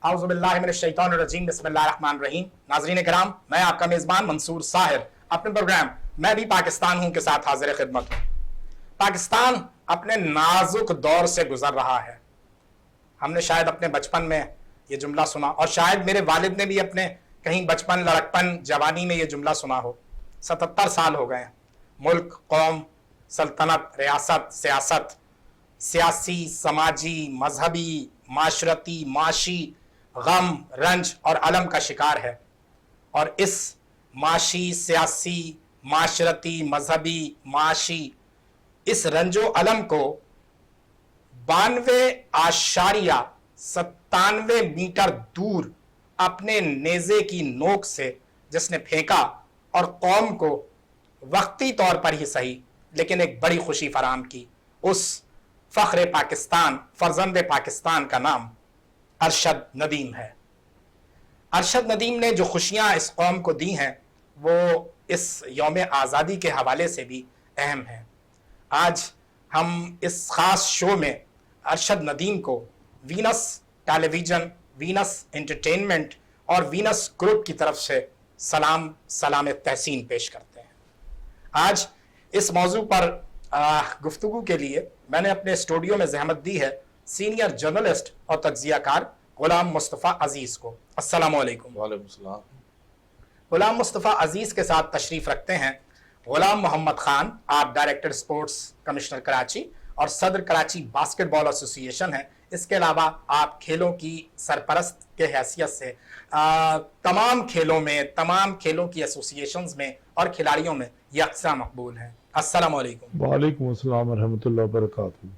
औज़ुबिल्लाहिमिनश्शैतानिर्रजीम बिस्मिल्लाहिर्रहमानिर्रहीम। नाज़रीन किराम, मैं आपका मेज़बान मंसूर साहिर अपने प्रोग्राम मैं भी पाकिस्तान हूं के साथ हाजिर खिदमत हूं। पाकिस्तान अपने नाजुक दौर से गुजर रहा है। हमने शायद अपने बचपन में ये जुमला सुना और शायद मेरे वालिद ने भी अपने कहीं बचपन, लड़कपन, जवानी में ये जुमला सुना हो। 77 साल हो गए हैं। मुल्क, कौम, सल्तनत, रियासत, सियासत, सियासी, समाजी, मजहबी, माशरती, माशी गम, रंज और अलम का शिकार है। और इस माशी, सियासी, माशरती, मजहबी, माशी इस रंजो अलम को 92.97 मीटर दूर अपने नेजे की नोक से जिसने फेंका और कौम को वक्ती तौर पर ही सही लेकिन एक बड़ी खुशी फराहम की, उस फख्र पाकिस्तान, फर्जंद पाकिस्तान का नाम अरशद नदीम है। अरशद नदीम ने जो खुशियां इस कौम को दी हैं वो इस यौम आज़ादी के हवाले से भी अहम है। आज हम इस खास शो में अरशद नदीम को वीनस टेलीविज़न, वीनस एंटरटेनमेंट और वीनस ग्रुप की तरफ से सलाम तहसीन पेश करते हैं। आज इस मौजू पर गुफ्तगू के लिए मैंने अपने स्टूडियो में जहमत दी है सीनियर जर्नलिस्ट और तज्जियाकार गुलाम मुस्तफ़ा अजीज़ को। अस्सलामु अलैकुम। वालेकुम सलाम। गुलाम मुस्तफ़ा अजीज़ के साथ तशरीफ़ रखते हैं गुलाम मोहम्मद खान। आप डायरेक्टर स्पोर्ट्स कमिश्नर कराची और सदर कराची बास्केटबॉल एसोसिएशन हैं। इसके अलावा आप खेलों की सरपरस्त के हैसियत से तमाम खेलों की एसोसिएशंस में और खिलाड़ियों में यकसा मकबूल हैं। अस्सलामु अलैकुम। वालेकुम अस्सलाम व रहमतुल्लाहि व बरकातहू।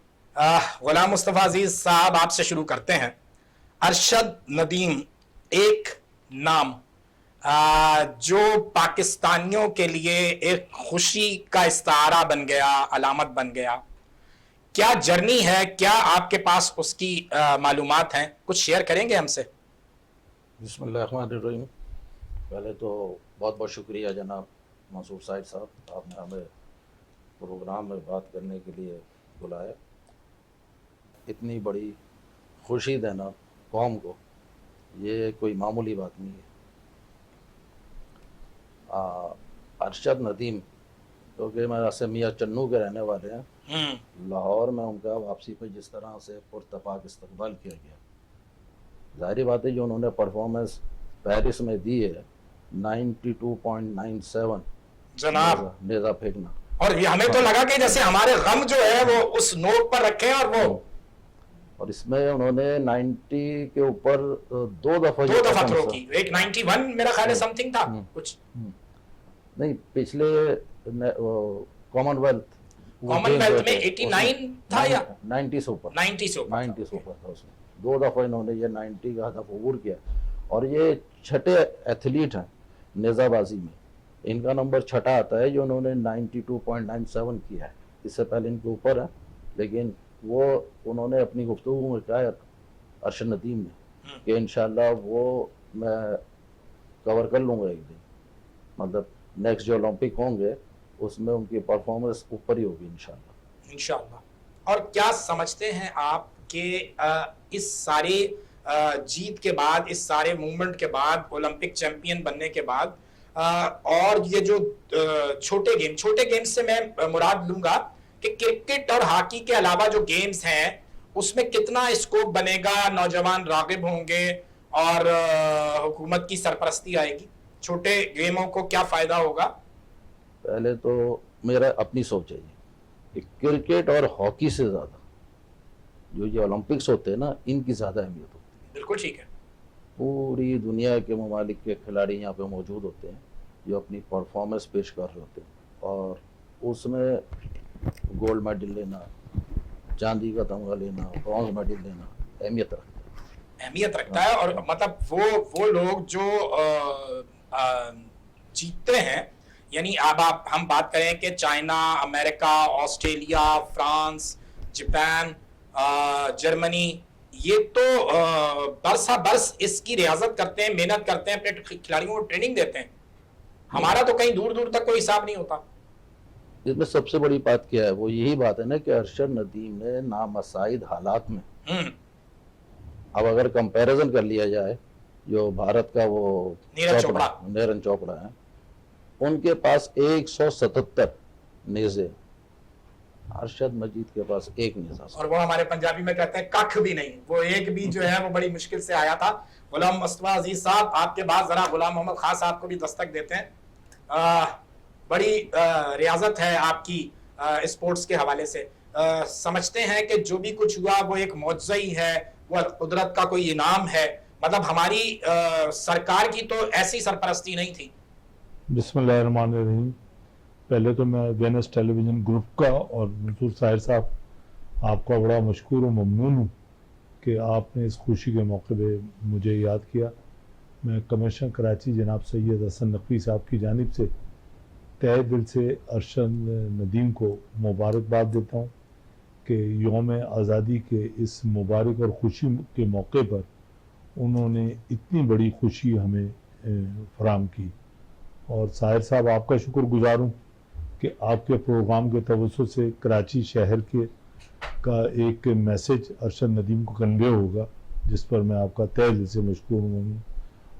गुलाम मुस्तफ़ा अजीज़ साहब, आपसे शुरू करते हैं। अरशद नदीम एक नाम जो पाकिस्तानियों के लिए एक खुशी का इस्तारा बन गया, अलामत बन गया। क्या जर्नी है, क्या आपके पास उसकी मालूमात हैं, कुछ शेयर करेंगे हमसे? बिस्मिल्लाहिर्रहमानिर्रहीम। पहले तो बहुत बहुत शुक्रिया जनाब मंसूर साहिब साहब, आपने हमें प्रोग्राम में बात करने के लिए बुलाया। इतनी बड़ी खुशी देना कौम को, ये कोई मामूली बात नहीं है। अरशद नदीम क्योंकि मैं से मियाँ चन्नू के रहने वाले हैं, लाहौर में उनका वापसी पर जिस तरह से पुरतपाक इस्तकबाल किया गया, जाहिर बात है जो उन्होंने परफॉर्मेंस पेरिस में दी है 92.97 जनाब नेजा फेंकना, और हमें तो लगा कि जैसे हमारे गम जो है वो उस नोट पर रखे हैं और इसमें उन्होंने 90 के ऊपर दो दफा थ्रो की। एक 91 मेरा ख्याल है समथिंग था कुछ नहीं, पिछले कॉमनवेल्थ में 89 था या 90 से ऊपर 90 से ऊपर था उसमें। दो दफा इन्होंने ये 90 का हदफ अबूर किया और ये छठे एथलीट हैं नेजाबाजी में। इनका नंबर छठा आता है जो उन्होंने 92.97 किया है। इससे पहले इनके ऊपर है, लेकिन वो उन्होंने अपनी गुफ्तगू में कहा अरशद नदीम ने कि इंशाल्लाह वो मैं कवर कर लूँगा एक दिन, मतलब नेक्स्ट जो ओलंपिक होंगे उसमें उनकी परफॉर्मेंस ऊपर ही होगी इंशाल्लाह। और क्या समझते हैं आप कि इस सारे जीत के बाद, इस सारे मूवमेंट के बाद, ओलंपिक चैंपियन बनने के बाद और ये जो छोटे गेम्स से मैं मुराद लूंगा कि क्रिकेट और हॉकी के अलावा जो गेम्स हैं उसमें कितना स्कोप बनेगा, नौजवान रागिब होंगे और हुकूमत की सरपरस्ती आएगी, छोटे गेमों को क्या फायदा होगा? पहले तो मेरा अपनी सोच है कि क्रिकेट और हॉकी से ज्यादा जो ये ओलंपिक्स होते हैं ना, इनकी ज्यादा अहमियत होती है। बिल्कुल ठीक है। पूरी दुनिया के ममालिक के खिलाड़ी यहाँ पे मौजूद होते हैं जो अपनी परफॉर्मेंस पेश कर रहे होते हैं और उसमें गोल्ड मेडल लेना, चांदी का तमगा लेना, ब्रॉन्ज मेडल लेना अहमियत रखता है। और मतलब वो लोग जो जीतते हैं, यानी अब हम बात करें कि China, America, Australia, France, Japan, Germany, ये तो बरसा बरस इसकी रियाजत करते हैं, मेहनत करते हैं, अपने खिलाड़ियों को ट्रेनिंग देते हैं। हमारा तो कहीं दूर दूर तक कोई हिसाब नहीं होता। इसमें सबसे बड़ी बात क्या है, वो यही बात है ना कि अरशद नदीम ने नामसाइद हालात में अब अगर कंपैरिजन कर लिया जाए, जो भारत का वो नीरज चोपड़ा है, उनके पास 177 नेज़े, अरशद मजीद के पास एक नेज़ा। और वो हमारे पंजाबी में कहते हैं कख भी नहीं, वो एक भी जो है वो बड़ी मुश्किल से आया था। गुलाम मुस्तफा अजीज साहब, आपके बाद जरा गुलाम मोहम्मद खान साहब को भी दस्तक देते हैं। बड़ी रियाजत है आपकी स्पोर्ट्स के हवाले से। समझते हैं कि जो भी कुछ हुआ वो एक मौजज़ा ही है, वो कुदरत का कोई इनाम है। मतलब हमारी सरकार की तो ऐसी सरपरस्ती नहीं थी। बिस्मिल्लाहिर्रहमानिर्रहीम। पहले तो मैं वेनस टेलीविज़न ग्रुप का और मंसूर साहिर साहब आपका बड़ा मशकूर और ममनून हूँ कि आपने इस खुशी के मौके पे मुझे याद किया। मैं कमिश्नर कराची जनाब सैयद हसन नकवी साहब की जानिब से तहे दिल से अरशद नदीम को मुबारकबाद देता हूँ कि यौम आज़ादी के इस मुबारक और ख़ुशी के मौके पर उन्होंने इतनी बड़ी खुशी हमें फराम की। और साहिर साहब, आपका शुक्रगुजार हूँ कि आपके प्रोग्राम के तवज्जो से कराची शहर के का एक मैसेज अरशद नदीम को कन्वे होगा, जिस पर मैं आपका तहे दिल से मशकूर हूँ।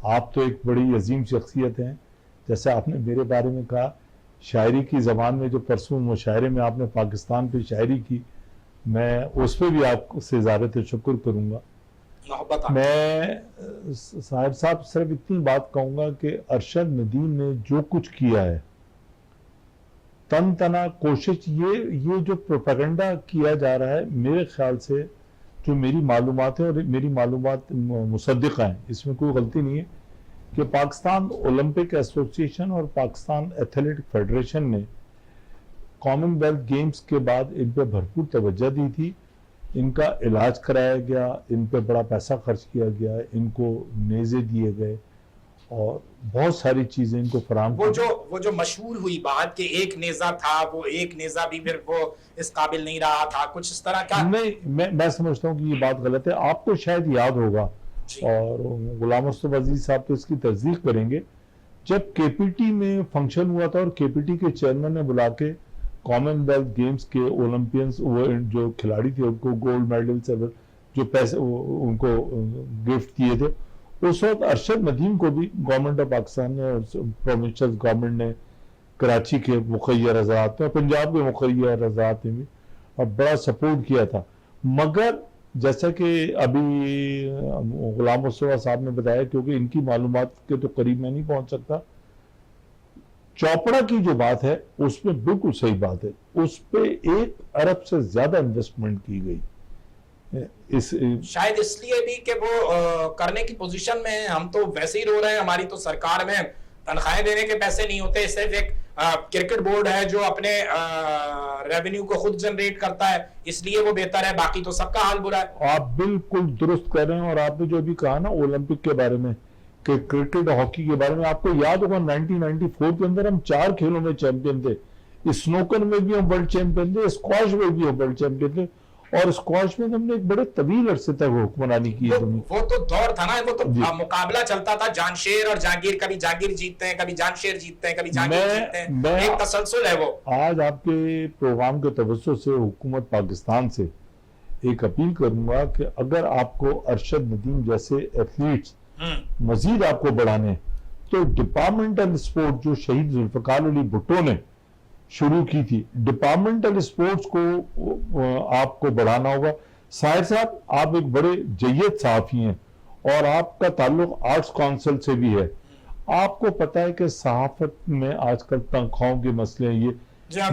आप तो एक बड़ी अजीम शख्सियत हैं। जैसे आपने मेरे बारे में कहा, शायरी की ज़बान में जो परसों मुशायरे में आपने पाकिस्तान पे शायरी की, मैं उस पर भी आपसे ज़्यादा तशक्कुर करूँगा। मैं साहिब साहब सिर्फ इतनी बात कहूँगा कि अरशद नदीम ने जो कुछ किया है, तन तना कोशिश, ये जो प्रोपेगेंडा किया जा रहा है, मेरे ख्याल से जो मेरी मालूमात है और मेरी मालूमात मुसद्दिक़ा हैं, इसमें कोई गलती नहीं है, कि पाकिस्तान ओलंपिक एसोसिएशन और पाकिस्तान एथलेटिक फेडरेशन ने कॉमनवेल्थ गेम्स के बाद इन पर भरपूर तवज्जो दी थी। इनका इलाज कराया गया, इन पे बड़ा पैसा खर्च किया गया, इनको नेज़े दिए गए और बहुत सारी चीजें इनको फराम। वो जो मशहूर हुई बात कि एक नेज़ा था, वो एक नेज़ा भी फिर वो इस काबिल नहीं रहा था, कुछ इस तरह का। नहीं, मैं समझता हूँ कि ये बात गलत है। आपको शायद याद होगा और गुलाम मुस्तफा अजीज साहब तो इसकी तस्दीक करेंगे, जब केपीटी में फंक्शन हुआ था और केपीटी के चेयरमैन ने बुला के कॉमनवेल्थ गेम्स के ओलंपियंस, वो जो खिलाड़ी थे उनको गोल्ड मेडल से जो पैसे उनको गिफ्ट किए थे, उस वक्त अरशद नदीम को भी गवर्नमेंट ऑफ पाकिस्तान ने और प्रोविंशियल गवर्नमेंट ने कराची के मुखैर हज़रात में, पंजाब के मुखैर हज़रात में भी और बड़ा सपोर्ट किया था। मगर जैसा कि अभी गुलाम मुस्तफा साहब ने बताया, क्योंकि इनकी मालूमात के तो करीब मैं नहीं पहुंच सकता, चोपड़ा की जो बात है उसमें बिल्कुल सही बात है, उस पे 1 अरब से ज्यादा इन्वेस्टमेंट की गई। शायद इसलिए भी कि वो करने की पोजीशन में है। हम तो वैसे ही रो रहे हैं, हमारी तो सरकार में तनख्वाहें देने के पैसे नहीं होते, सिर्फ एक क्रिकेट बोर्ड है जो अपने रेवेन्यू को खुद जनरेट करता है, इसलिए वो बेहतर है, बाकी तो सबका हाल बुरा है। आप बिल्कुल दुरुस्त कर रहे हैं। और आपने जो भी कहा ना ओलंपिक के बारे में, कि क्रिकेट हॉकी के बारे में, आपको याद होगा 1994 के अंदर हम 4 खेलों में चैंपियन थे। स्नूकर में भी हम वर्ल्ड चैंपियन थे, स्क्वाश में भी हम वर्ल्ड चैंपियन थे, और स्क्वाश में हमने एक बड़े तवील अरसे तक हुक्मरानी की। वो तो दौर था ना, वो तो मुकाबला चलता था, जानशेर और जागीर, कभी जागीर जीतते हैं, कभी जानशेर जीतते हैं, कभी जागीर जीतते हैं, एक तसलसल है वो। आज आपके प्रोग्राम के तवज्जो से हुकूमत पाकिस्तान से एक अपील करूंगा कि अगर आपको अरशद नदीम जैसे एथलीट्स मजीद आपको बढ़ाने, तो डिपार्टमेंटल स्पोर्ट जो शहीद जुल्फकार अली भुट्टो ने शुरू की थी, डिपार्टमेंटल स्पोर्ट्स को आपको बढ़ाना होगा। साहिर साहब, आप एक बड़े जय्यद सहाफ़ी हैं और आपका ताल्लुक आर्ट्स काउंसिल से भी है। आपको पता है कि सहाफत में आजकल तनख्वाहों के मसले हैं ये,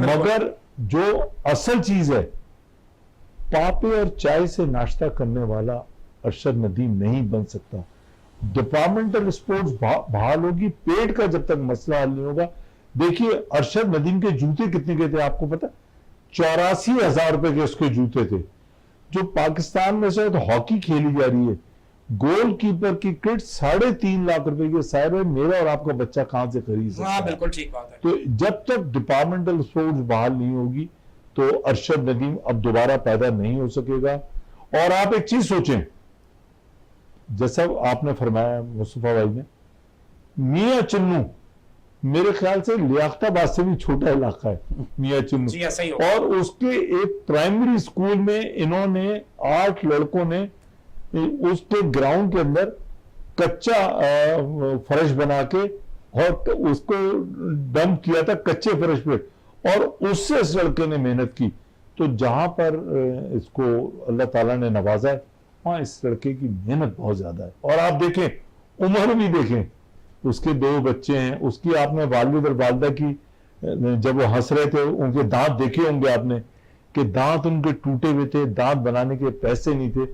मगर जो असल चीज है, पापे और चाय से नाश्ता करने वाला अरशद नदीम नहीं बन सकता। डिपार्टमेंटल स्पोर्ट्स बहाल होगी, पेट का जब तक मसला हल नहीं होगा। देखिए अरशद नदीम के जूते कितने के थे आपको पता? 84,000 रुपए के उसके जूते थे। जो पाकिस्तान में शायद हॉकी खेली जा रही है, गोलकीपर की किट 3.5 लाख रुपए की। साहिर भाई, मेरा और आपका बच्चा कहां से खरीद सकता है? बिल्कुल ठीक बात है। तो जब तक डिपार्टमेंटल स्पोर्ट्स बहाल नहीं होगी तो अरशद नदीम अब दोबारा पैदा नहीं हो सकेगा। और आप एक चीज सोचें, जैसा आपने फरमाया मुस्तफा भाई ने, मियां चन्नू मेरे ख्याल से लियाकताबाद से भी छोटा इलाका है मियां चन्नू, और उसके एक प्राइमरी स्कूल में इन्होंने 8 लड़कों ने उसके ग्राउंड के अंदर कच्चा फर्श बना के और उसको डंप किया था कच्चे फर्श पे, और उससे इस लड़के ने मेहनत की। तो जहां पर इसको अल्लाह ताला ने नवाजा है, वहां इस लड़के की मेहनत बहुत ज्यादा है। और आप देखें उम्र भी देखें, उसके 2 बच्चे हैं, उसकी आपने वालिद और वालदा की जब वो हंस रहे थे उनके दांत देखे होंगे आपने कि दांत उनके टूटे हुए थे, दांत बनाने के पैसे नहीं थे,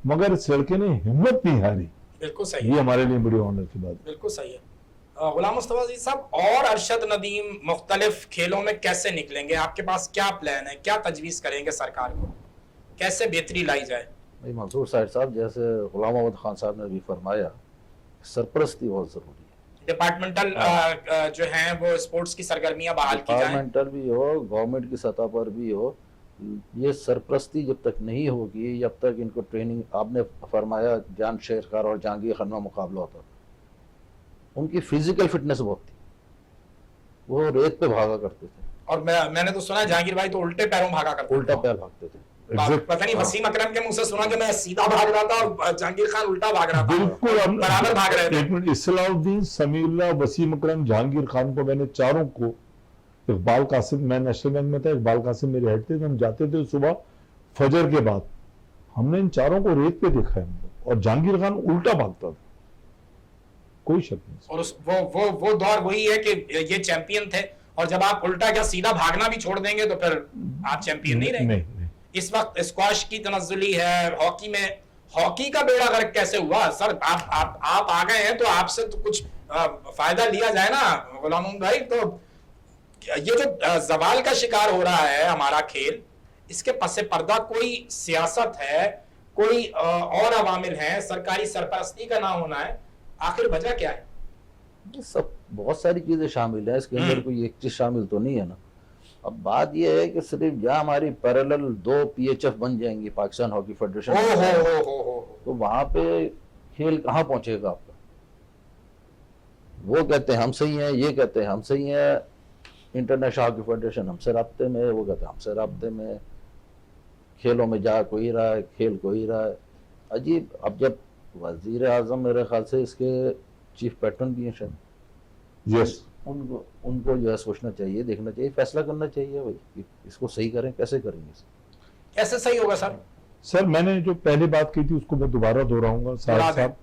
मगर इस लड़के ने हिम्मत नहीं हारी। बिल्कुल सही ये है, हमारे लिए बड़ी ऑनर की बात है। बिल्कुल सही है। गुलाम मुस्तफा अजीज साहब, और अरशद नदीम मुख्तलिफ खेलों में कैसे निकलेंगे? आपके पास क्या प्लान है, क्या तजवीज़ करेंगे सरकार को, कैसे बेहतरी लाई जाए? भाई मंसूर साहिब साहब, जैसे गुलाम अहमद खान साहब ने भी फरमाया, सरपरस्ती बहुत ज़रूरी है। डिपार्टमेंटल जो हैं वो स्पोर्ट्स की सरगर्मियां बहाल की जाएं। डिपार्टमेंटल भी हो, गवर्नमेंट की सतह पर भी हो, ये सरपरस्ती जब तक नहीं होगी, जब तक इनको ट्रेनिंग, आपने फरमाया जान शेरखार और जहांगीर खान में मुकाबला होता था, उनकी फिजिकल फिटनेस बहुत थी, वो रेत पे भागा करते थे, और मैंने तो सुना जहांगीर भाई तो उल्टे पैरों भागा करते उल्टा पैर भागते थे। पता नहीं वसीम अकरम के मुंह से सुना कि मैं सीधा भाग रहा था और जहांगीर खान उल्टा भाग रहा था, बिल्कुल बराबर भाग रहे थे। एक मिनट, इस्लाउद्दीन, समीउल्लाह, वसीम अकरम, जहांगीर खान को मैंने चारों को, इकबाल कासिम, मैं नेशनल बैंक में था, इकबाल कासिम मेरे हेड थे, हम जाते थे सुबह फजर के बाद, हमने इन चारों को रेत पे देखा है, और जहांगीर खान उल्टा भागता था, कोई शक नहीं। और वो दौर वही है कि ये चैंपियन थे, और जब आप उल्टा क्या सीधा भागना भी छोड़ देंगे तो फिर आप चैंपियन नहीं रहेंगे। नहीं। इस वक्त स्क्वाश की तनज़्ज़ुली है, हॉकी में, हॉकी का बेड़ा गर्क कैसे हुआ सर? आप आ गए हैं तो आपसे तो कुछ फायदा लिया जाए ना गुलाम भाई। तो ये जो जवाल का शिकार हो रहा है हमारा खेल, इसके पसे पर्दा कोई सियासत है, कोई और अवामिल हैं, सरकारी सरपरस्ती का ना होना है, आखिर वजह क्या है? ये सब बहुत सारी चीजें शामिल है, इसके अंदर कोई एक चीज शामिल तो नहीं है ना। अब बात यह है कि सिर्फ जहाँ हमारी पैरेलल 2 PHF बन जाएंगी, पाकिस्तान हॉकी फेडरेशन, तो वहां पे खेल कहाँ पहुंचेगा आपका? वो कहते हैं हम सही हैं, ये कहते हैं हम सही हैं, इंटरनेशनल हॉकी फेडरेशन हमसे राब्ते में, वो कहते हैं हमसे राब्ते में, खेलों में जा कोई रहा है, खेल कोई रहा है, अजीब। अब जब वजीर आजम मेरे ख्याल से इसके चीफ पैटर्न भी हैं शायद, यस, उनको जो है सोचना चाहिए, देखना चाहिए, फैसला करना चाहिए भाई कि इसको सही करें, कैसे करेंगे इसे, कैसे सही होगा सर? सर मैंने जो पहले बात की थी उसको मैं दोबारा दोहराऊंगा साहब,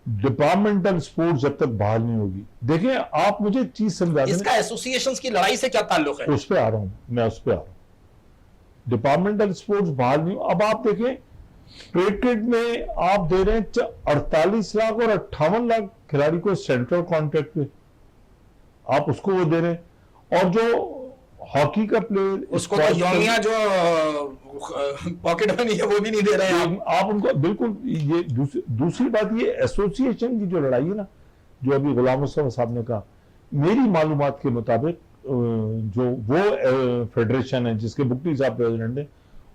डिपार्टमेंटल स्पोर्ट्स जब तक बहाल नहीं होगी, देखिए आप मुझे चीज समझा दें, इसका एसोसिएशंस की लड़ाई से क्या ताल्लुक है? उस पे आ रहा हूं मैं, उस पे आ रहा हूं। डिपार्टमेंटल स्पोर्ट्स बहाल नहीं, अब आप देखें क्रिकेट में आप दे रहे हैं 48 लाख और 58 लाख खिलाड़ी को सेंट्रल कॉन्ट्रैक्ट पे, आप उसको वो दे रहे हैं, और जो हॉकी का प्लेयर उसको तो यौमिया जो पॉकेट मनी है वो भी नहीं दे रहे हैं आप उनको, बिल्कुल। ये दूसरी बात, ये एसोसिएशन की जो लड़ाई है ना, जो अभी गुलाम मुस्तफा साहब ने कहा, मेरी मालूमात के मुताबिक जो वो फेडरेशन है जिसके बुकटी साहब प्रेसिडेंट है,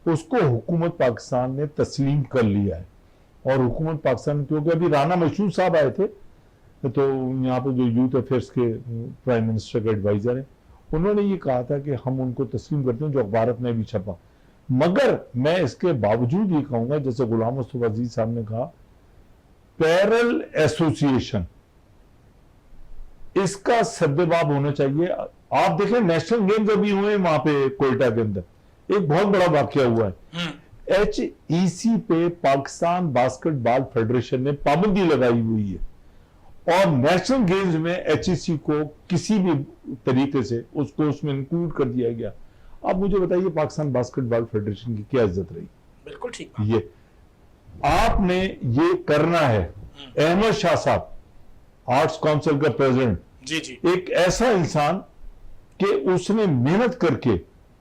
उसको हुकूमत पाकिस्तान ने तस्लीम कर लिया है। और हुकूमत पाकिस्तान, क्योंकि अभी राना मशहूद साहब आए थे, तो यहाँ पे जो यूथ अफेयर्स के प्राइम मिनिस्टर के एडवाइजर हैं, उन्होंने ये कहा था कि हम उनको तस्लीम करते हैं, जो अखबारत में भी छपा। मगर मैं इसके बावजूद ये कहूंगा, जैसे गुलाम मुस्तफा अजीज साहब ने कहा, पैरल एसोसिएशन, इसका सद्देबाब होना चाहिए। आप देखें नेशनल गेम्स अभी हुए वहां पे कोयटा के अंदर, एक बहुत बड़ा वाकया हुआ है, HEC पे पाकिस्तान बास्केटबॉल फेडरेशन ने पाबंदी लगाई हुई है, और नेशनल गेम्स में HEC को किसी भी तरीके से उसको उसमें इंक्लूड कर दिया गया। अब मुझे बताइए पाकिस्तान बास्केटबॉल फेडरेशन की क्या इज्जत रही? बिल्कुल ठीक। ये आपने ये करना है। अहमद शाह साहब, आर्ट्स काउंसिल का प्रेसिडेंट, जी जी, एक ऐसा इंसान कि उसने मेहनत करके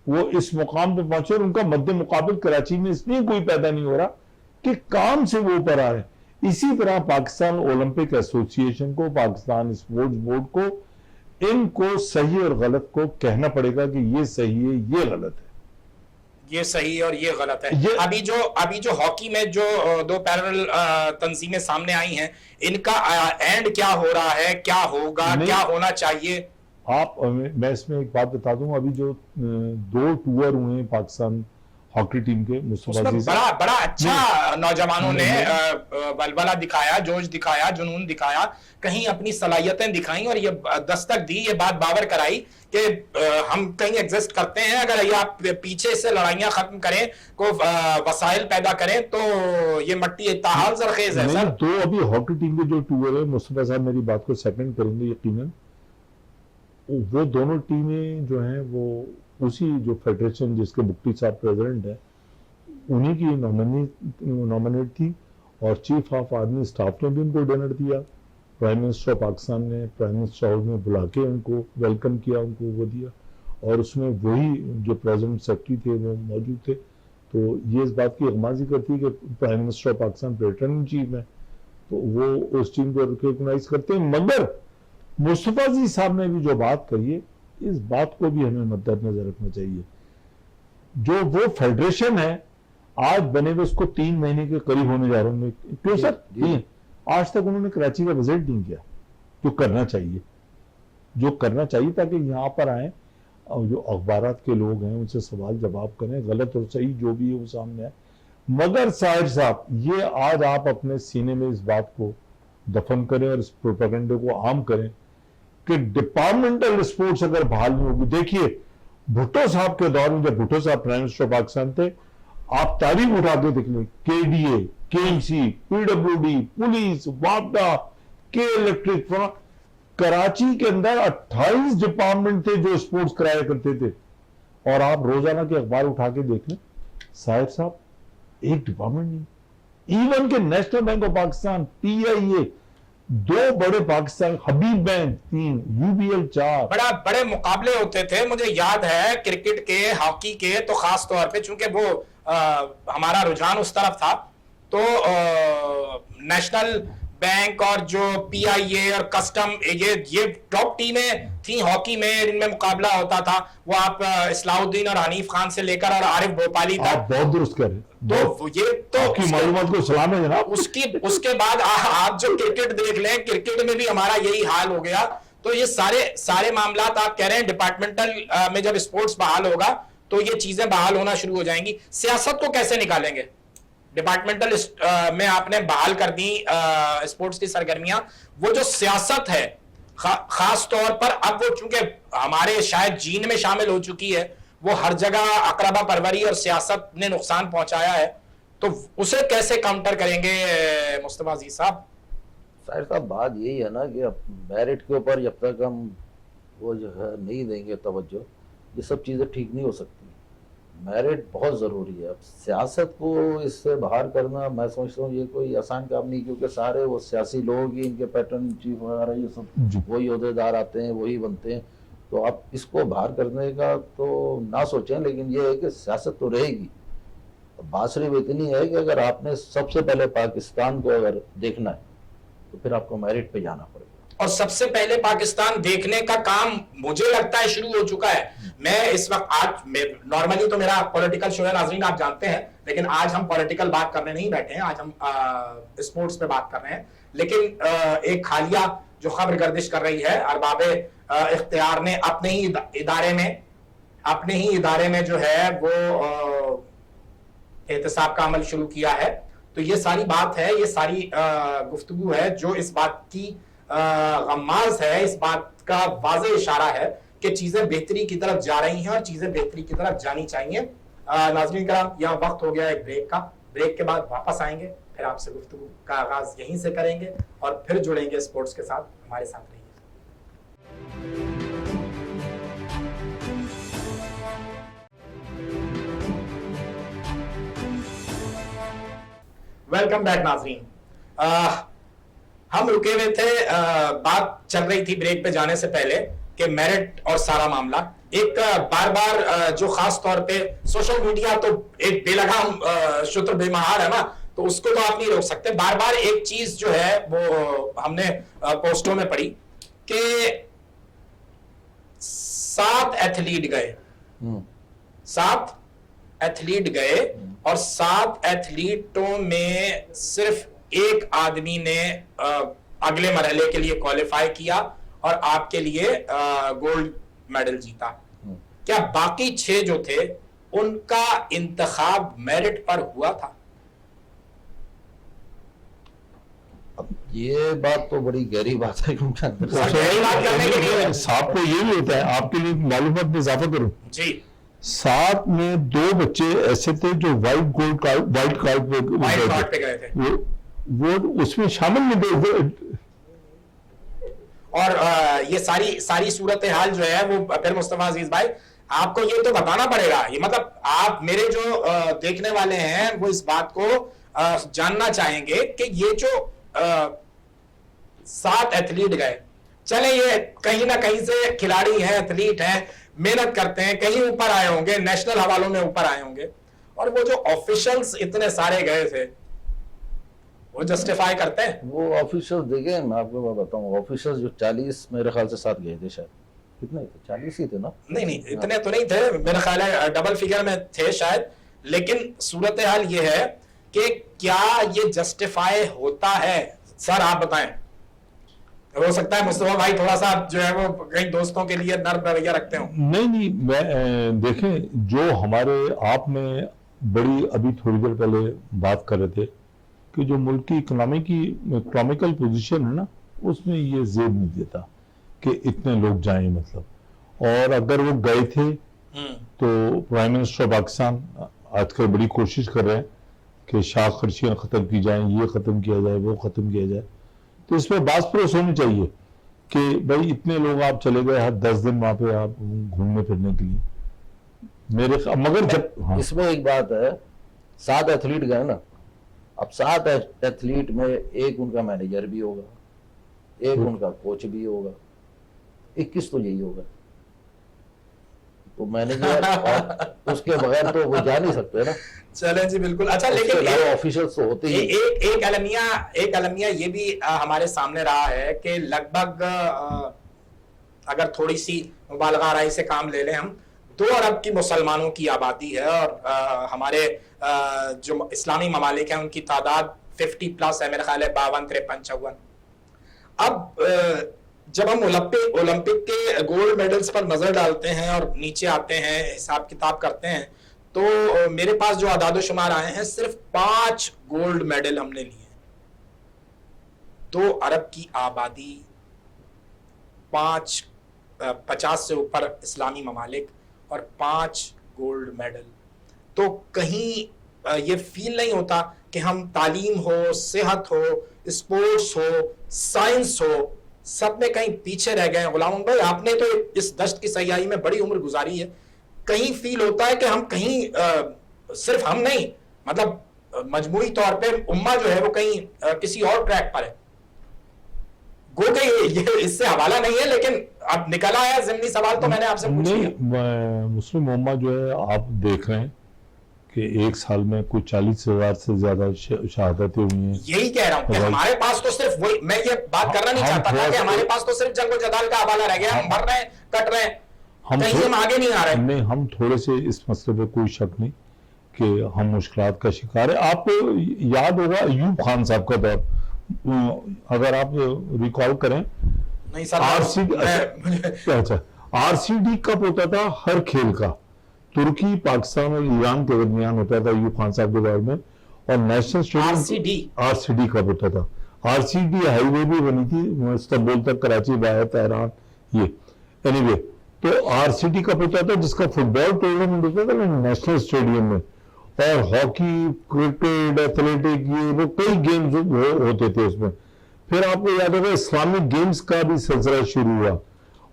वो इस मुकाम पे पहुंचे, और उनका मद्दे मुकाबिल कराची में इसलिए कोई पैदा नहीं हो रहा कि काम से वो ऊपर आ रहे हैं। इसी तरह पाकिस्तान ओलंपिक एसोसिएशन को, पाकिस्तान स्पोर्ट्स बोर्ड को, इनको सही और गलत को कहना पड़ेगा कि ये सही है, ये गलत है, ये सही और ये गलत है। अभी जो हॉकी में जो 2 पैरेलल तंजीमें सामने आई हैं, इनका एंड क्या हो रहा है, क्या होगा, क्या होना चाहिए? मैं इसमें एक बात बता दूं, अभी जो 2 टूर हुए हैं पाकिस्तान हॉकी टीम के मुस्तफा उसमें अजीज। बड़ा बड़ा अच्छा नौजवानों ने बलबला दिखाया, जोश दिखाया, जुनून दिखाया, कहीं अपनी सलाहियतें दिखाई और ये दस्तक दी, ये बात बावर कराई कि हम कहीं एग्जिस्ट करते हैं। अगर ये आप पीछे से लड़ाइयां खत्म करें, को वसाइल पैदा करें, तो ये मट्टी ताहाल जरखेज है नहीं, सर। तो अभी हॉकी टीम के जो टूर है, मुस्तफा साहब मेरी बात को सेकंड करेंगे यकीनन, वो दोनों टीमें जो हैं वो उसी जो फेडरेशन जिसके मुफ्ती साहब प्रेसिडेंट है उन्हीं की नॉमिनेट थी, और चीफ ऑफ आर्मी स्टाफ ने भी उनको डिनर दिया, प्राइम मिनिस्टर ऑफ पाकिस्तान ने प्राइम मिनिस्टर हाउस में बुला के उनको वेलकम किया, उनको वो दिया, और उसमें वही जो प्रेसिडेंट सेक्रेटरी थे वो मौजूद थे। तो ये इस बात की अगमाजी करती है कि prime minister of Pakistan president chief है, तो वो उस टीम को रिकॉग्नाइज करते हैं। मगर मुस्तफा जी साहब ने भी जो बात कही है, इस बात को भी हमें मद्देनजर रखना चाहिए। जो वो फेडरेशन है आज बने हुए, उसको 3 महीने के करीब होने जा रहे हैं। क्यों सर? 3 आज तक उन्होंने कराची का विजिट नहीं किया, जो करना चाहिए, जो करना चाहिए, ताकि यहाँ पर आए और जो अखबारात के लोग हैं उनसे सवाल जवाब करें, गलत और सही जो भी है वो सामने आए। मगर साहिर साहब, ये आज आप अपने सीने में इस बात को दफन करें और इस प्रोपेगेंडे को आम करें कि डिपार्टमेंटल स्पोर्ट्स अगर बहाल नहीं होगी। देखिए भुट्टो साहब के दौर में, जब भुट्टो साहब प्राइम मिनिस्टर पाकिस्तान थे, आप तारीख उठा के देख लें, केडीए, केएमसी, पीडब्ल्यूडी, पुलिस, वापडा, के इलेक्ट्रिक, कराची के अंदर 28 डिपार्टमेंट थे जो स्पोर्ट्स कराया करते थे। और आप रोजाना के अखबार उठा के देख लें साहिब साहब, एक डिपार्टमेंट नहीं। इवन के national bank of Pakistan, PIA 2 बड़े पाकिस्तान, हबीब बैंक 3, यूबीएल 4, बड़े मुकाबले होते थे। मुझे याद है क्रिकेट के, हॉकी के, तो खास तौर पे चूंकि वो हमारा रुझान उस तरफ था, तो नेशनल बैंक और जो पीआईए और कस्टम, ये टॉप टीमें थी हॉकी में, इनमें मुकाबला होता था। वो आप इस्लाउद्दीन और हनीफ खान से लेकर और आरिफ भोपाली आप तक। बहुत दुरुस्त कह रहे हैं। तो ये तो आपकी मालूमात को सलाम है जनाब। उसके बाद आप जो क्रिकेट देख लें, क्रिकेट में भी हमारा यही हाल हो गया। तो ये सारे मामला आप कह रहे हैं डिपार्टमेंटल में जब स्पोर्ट्स बहाल होगा तो ये चीजें बहाल होना शुरू हो जाएंगी। सियासत को कैसे निकालेंगे? डिपार्टमेंटल में आपने बहाल कर दी स्पोर्ट्स की सरगर्मियां, वो जो सियासत है खास तौर पर, अब वो चूंकि हमारे शायद जीन में शामिल हो चुकी है, वो हर जगह अकरबा परवरी और सियासत ने नुकसान पहुंचाया है, तो उसे कैसे काउंटर करेंगे मुस्तफा अजीज साहब? साहिर साहब, बात यही है ना कि अब मेरिट के ऊपर जब तक हम वो जो है नहीं देंगे तवज्जो, ये सब चीज़ें ठीक नहीं हो सकती। मेरिट बहुत ज़रूरी है। अब सियासत को इससे बाहर करना, मैं समझता हूँ ये कोई आसान काम नहीं, क्योंकि सारे वो सियासी लोग ही, इनके पैटर्न चीफ वगैरह ये सब वही ओहदेदार आते हैं, वही बनते हैं। तो आप इसको बाहर करने का तो ना सोचें, लेकिन ये है कि सियासत तो रहेगी। बात सिर्फ इतनी है कि अगर आपने सबसे पहले पाकिस्तान को अगर देखना है तो फिर आपको मेरिट पे जाना पड़ेगा। और सबसे पहले पाकिस्तान देखने का काम मुझे लगता है शुरू हो चुका है। मैं इस वक्त, आज नॉर्मली तो मेरा पॉलिटिकल शो है नाज़रीन, आप जानते हैं, लेकिन आज हम पॉलिटिकल बात करने नहीं बैठे हैं, आज हम स्पोर्ट्स पे बात कर रहे हैं। लेकिन एक हालिया जो खबर गर्दिश कर रही है, अरबाबे इख्तियार ने अपने ही इदारे में जो है वो एहतसाब का अमल शुरू किया है। तो ये सारी बात है, ये सारी गुफ्तगू है जो इस बात की गम्माज़ है, इस बात का वाज़ेह इशारा है कि चीजें बेहतरी की तरफ जा रही हैं और चीजें बेहतरी की तरफ जानी चाहिए। नाज़रीन कराम, यहाँ वक्त हो गया एक ब्रेक का। ब्रेक के बाद वापस आएंगे, फिर आपसे गुफ्तगू का आगाज यहीं से करेंगे और फिर जुड़ेंगे स्पोर्ट्स के साथ। हमारे साथ रहिए। वेलकम बैक नाज़रीन। हम रुके हुए थे, बात चल रही थी ब्रेक पे जाने से पहले कि मेरिट और सारा मामला, एक बार बार जो खास तौर पे सोशल मीडिया तो एक बेलगाम शुत्र बेमहार है ना, तो उसको तो आप नहीं रोक सकते। बार बार एक चीज जो है वो हमने पोस्टों में पढ़ी कि 7 एथलीट गए, 7 एथलीट गए और 7 एथलीटों में सिर्फ एक आदमी ने अगले मरहले के लिए क्वालिफाई किया और आपके लिए गोल्ड मेडल जीता। क्या बाकी 6 जो थे उनका इंतखाब मेरिट पर हुआ था? अब ये बात तो बड़ी गहरी बात है, क्योंकि अंदर सर, यही बात करने के लिए साहब को ये भी होता है, आपके लिए मालूमात में इजाफा करूं, जी, साथ में 2 बच्चे ऐसे थे जो व्हाइट कार्ड वाइल्ड कार्ड पे गए थे वो उसमें शामिल नहीं थे। और ये सारी सूरत हाल जो है वो फिर मुस्तफा अजीज भाई आपको ये तो बताना पड़ेगा, ये मतलब आप मेरे जो देखने वाले हैं वो इस बात को जानना चाहेंगे कि ये जो 7 एथलीट गए, चले ये कहीं ना कहीं से खिलाड़ी हैं, एथलीट हैं, मेहनत करते हैं, कहीं ऊपर आए होंगे, नेशनल हवालों में ऊपर आए होंगे, और वो जो ऑफिशियल्स इतने सारे गए थे वो जस्टिफाई करते हैं? वो ऑफिशियल देखे, मैं आपको बताऊं, ऑफिशियल जो 40 मेरे ख्याल से साथ गए थे, शायद कितने थे, 40 ही थे ना? नहीं इतने तो नहीं थे, मेरा ख्याल है डबल फिगर में थे शायद, लेकिन सूरत हाल ये है कि क्या ये जस्टिफाई होता है? सर आप बताएं। हो सकता है मुस्तफा भाई थोड़ा सा जो है वो कहीं दोस्तों के लिए नर्म रवैया रखते हो। नहीं मैं देखें, जो हमारे आप में बड़ी अभी थोड़ी देर पहले बात कर रहे थे कि जो मुल्क की इकोनॉमिकल पोजीशन है ना, उसमें ये जेब नहीं देता कि इतने लोग जाएं, मतलब। और अगर वो गए थे तो प्राइम मिनिस्टर पाकिस्तान आजकल बड़ी कोशिश कर रहे हैं कि शाख खर्चियाँ ख़त्म की जाएं, ये ख़त्म किया जाए, वो ख़त्म किया जाए, तो इसमें बास परोस होनी चाहिए कि भाई इतने लोग आप चले गए, हर 10 दिन वहाँ पे आप घूमने फिरने के लिए, मगर जब इसमें एक बात है, 7 एथलीट गए ना, अब 7 एथलीट में एक उनका मैनेजर भी होगा, एक उनका कोच भी होगा, 21 तो यही होगा, तो मैनेजर और उसके बगैर तो वो जा नहीं सकते ना। चलें जी, बिल्कुल। अच्छा, लेकिन ऑफिशियल्स तो होते ही एक अलमिया ये भी हमारे सामने रहा है कि लगभग अगर थोड़ी सी मुबालगा राय से काम ले लें हम, 2 अरब की मुसलमानों की आबादी है, और हमारे जो इस्लामी ममालिक हैं उनकी तादाद 50+ है, मेरा ख्याल है 52, 53, 54। अब जब हम ओलंपिक के गोल्ड मेडल्स पर नजर डालते हैं और नीचे आते हैं, हिसाब किताब करते हैं, तो मेरे पास जो आदाद शुमार आए हैं, सिर्फ 5 गोल्ड मेडल हमने लिए। 2 अरब की आबादी, 50 से ऊपर इस्लामी ममालिक और 5 गोल्ड मेडल, तो कहीं ये फील नहीं होता कि हम तालीम हो, सेहत हो, स्पोर्ट्स हो, साइंस हो, सब में कहीं पीछे रह गए हैं? गुलाम भाई, आपने तो इस दश्त की सयाही में बड़ी उम्र गुजारी है, कहीं फील होता है कि हम कहीं सिर्फ हम नहीं, मतलब मजमूई तौर पे उम्मा जो है वो कहीं किसी और ट्रैक पर है? गो कहीं ये इससे हवाला नहीं है, लेकिन अब निकला है ज़िमनी सवाल, तो मैंने आपसे पूछ लिया। मुस्लिम उम्मा जो है, आप देख रहे हैं कि एक साल में कुछ 40,000 से ज्यादा शहादतें हुई हैं। यही कह रहा हूं कि हमारे पास तो सिर्फ वही, मैं ये बात करना नहीं चाहता था कि हमारे पास तो सिर्फ जंग जदाल का हवाला रह गया, हम मर रहे हैं, कट रहे हैं, कहीं हम आगे नहीं आ रहे। नहीं, हम थोड़े से इस मसले पे कोई शक नहीं कि हम मुश्किलात का शिकार है। आपको याद होगा अयूब खान साहब का दौर, अगर आप रिकॉल करें, नहीं सर, आरसीडी कप होता था हर खेल का, तुर्की, पाकिस्तान और ईरान के दरमियान होता था अयूब खान साहब के दौर में, और नेशनल स्टेडियम आरसीडी कप होता था। आरसीडी हाईवे भी बनी थी इस्तांबुल तक, कराची, बाया, तेहरान, ये एनीवे। तो आरसीडी कप होता था जिसका फुटबॉल टूर्नामेंट होता था नेशनल स्टेडियम में, और हॉकी, क्रिकेट, एथलेटिक, ये वो कई गेम्स होते थे उसमें। फिर आपको याद होगा इस्लामिक गेम्स का भी सिलसिला शुरू हुआ,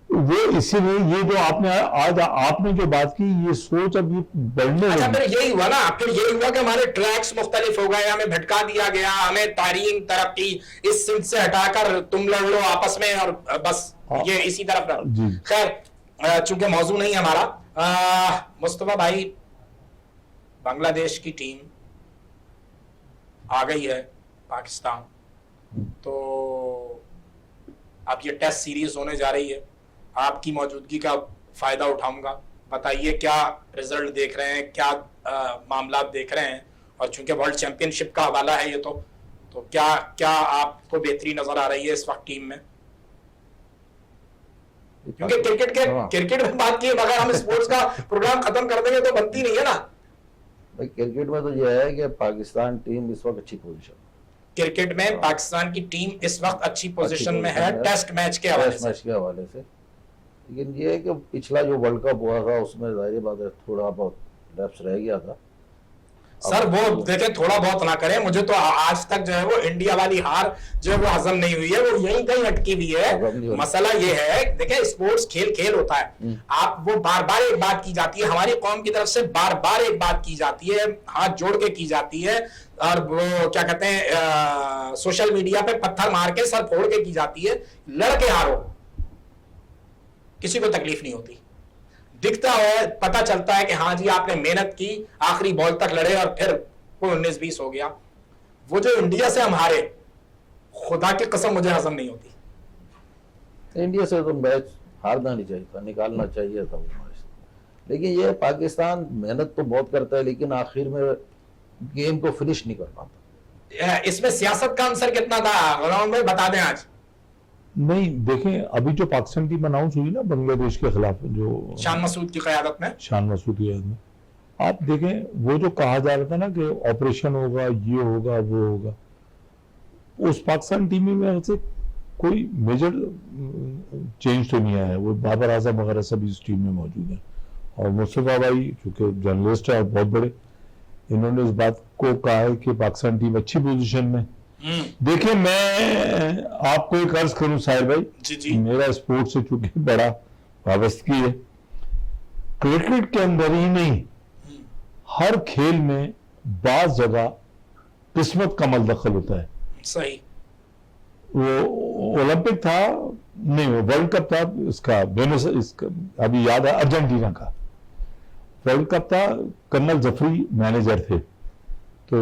वो इसीलिए ये जो आपने आज आपने जो बात की, ये सोच अब ये बढ़ने अच्छा, फिर यही हुआ ना, फिर यही हुआ कि हमारे ट्रैक्स मुख्तलिफ हो गए, हमें भटका दिया गया, हमें तारीम तरक्की इस सिंध से हटाकर तुम लड़ लो आपस में और बस ये इसी तरफ। खैर, चूंकि मौजू नहीं हमारा, मुस्तफा भाई, बांग्लादेश की टीम आ गई है पाकिस्तान, तो अब ये टेस्ट सीरीज होने जा रही है, आपकी मौजूदगी का फायदा उठाऊंगा। बताइए क्या रिजल्ट देख रहे हैं, क्या मामला देख रहे हैं, और चूंकि वर्ल्ड चैंपियनशिप का हवाला है ये, तो क्या क्या आपको बेहतरी नजर आ रही है इस वक्त टीम में? क्योंकि क्रिकेट में बात की, अगर हम स्पोर्ट्स का प्रोग्राम खत्म कर देंगे तो बनती नहीं है ना। भाई क्रिकेट में तो यह है कि पाकिस्तान टीम इस वक्त अच्छी पोजीशन, क्रिकेट में पाकिस्तान की टीम इस वक्त अच्छी पोजीशन में है टेस्ट मैच के हवाले से। लेकिन ये है कि पिछला जो वर्ल्ड कप हुआ था उसमें जाहिर बात है थोड़ा बहुत लैप्स रह गया था। सर वो देखें, थोड़ा बहुत ना करें, मुझे तो आज तक जो है वो इंडिया वाली हार जो है वो हजम नहीं हुई है, वो यहीं कहीं अटकी हुई है। मसला ये है, देखें स्पोर्ट्स खेल होता है, आप वो बार बार एक बात की जाती है, हमारी कौम की तरफ से बार बार एक बात की जाती है, हाथ जोड़ के की जाती है, और वो क्या कहते हैं सोशल मीडिया पे पत्थर मार के सर फोड़ के की जाती है, लड़के हारो किसी को तकलीफ नहीं होती, दिखता है, पता चलता है कि हाँ जी आपने मेहनत की, आखिरी बॉल तक लड़े और फिर कोई 19-20 हो गया। वो जो इंडिया से हम हारे, खुदा की कसम मुझे हजम नहीं होती। इंडिया से तो मैच हारना नहीं चाहिए था, निकालना चाहिए था वो मैच। लेकिन ये पाकिस्तान मेहनत तो बहुत करता है लेकिन आखिर में गेम को फिनिश नहीं कर पाता। इसमें सियासत का आंसर कितना था गुलाम भाई, बता दें आज। नहीं देखें, अभी जो पाकिस्तान टीम अनाउंस हुई ना बांग्लादेश के खिलाफ, जो शान मसूद की क़यादत में, आप देखें वो जो कहा जा रहा था ना कि ऑपरेशन होगा, ये होगा, वो होगा, उस पाकिस्तान टीम में से कोई मेजर चेंज तो नहीं आया है। वो बाबर आजम वगैरह सब इस टीम में मौजूद है, और मुस्तफा भाई चूंकि जर्नलिस्ट है और बहुत बड़े, इन्होंने इस बात को कहा है कि पाकिस्तान टीम अच्छी पोजीशन में। देखिए मैं आपको एक अर्ज करूं साहिर भाई, जी। मेरा स्पोर्ट्स से चूंकि बड़ा वाबस्तगी है, क्रिकेट के अंदर ही नहीं हर खेल में बाज जगह किस्मत का मलदखल होता है। सही, वो ओलंपिक था नहीं, वो वर्ल्ड कप था इसका अभी याद है, अर्जेंटीना का वर्ल्ड कप था, कर्नल जफरी मैनेजर थे, तो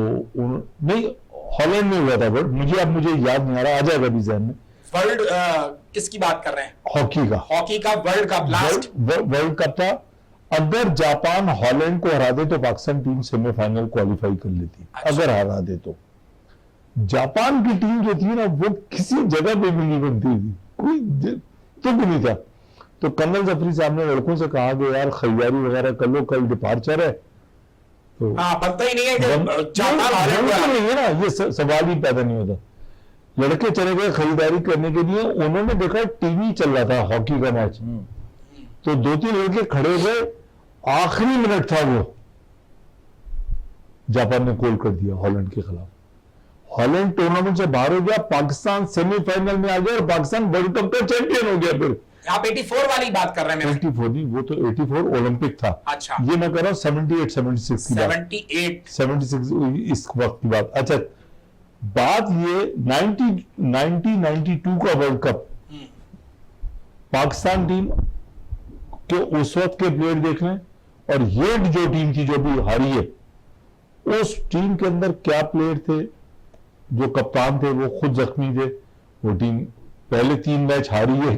नहीं हॉलैंड में हुआ था वर्ल्ड, मुझे याद नहीं आ रहा, आ जाएगा भी ज़हन में। वर्ल्ड किसकी बात कर रहे हैं? हॉकी का world cup, last world cup था। अगर जापान हॉलैंड को हरा दे तो पाकिस्तान टीम सेमीफाइनल क्वालिफाई कर लेती। अच्छा। अगर हरा दे तो जापान की टीम जो थी ना वो किसी जगह पे भी नहीं बनती थी, कोई तुक नहीं था। तो कर्नल जफरी साहब ने लड़कों से कहा कि यार खरीदारी वगैरह कर लो, कल डिपार्चर है, तो बनता ही नहीं है कि नहीं है ना, ये सवाल ही पैदा नहीं होता। लड़के चले गए खरीदारी करने के लिए, उन्होंने देखा टीवी चल रहा था हॉकी का मैच, तो 2-3 लड़के खड़े हुए, आखिरी मिनट था वो, जापान ने गोल कर दिया हॉलैंड के खिलाफ, हॉलैंड टूर्नामेंट से बाहर हो गया, पाकिस्तान सेमीफाइनल में आ गया और पाकिस्तान वर्ल्ड कप का चैंपियन हो गया। फिर आप 84 वाली बात कर रहे हैं? 84 नहीं, वो तो 84 ओलंपिक था। अच्छा, ये मैं कर रहा हूँ 78-76 की बात, 76 इस वक्त की बात। अच्छा, बात ये 1992 का वर्ल्ड कप, पाकिस्तान टीम के उस वक्त के प्लेयर देख लें, और ये जो टीम थी जो भी हारी है, उस टीम के अंदर क्या प्लेयर थे, जो कप्तान थे वो खुद जख्मी थे, वो टीम पहले 3 मैच हारी है,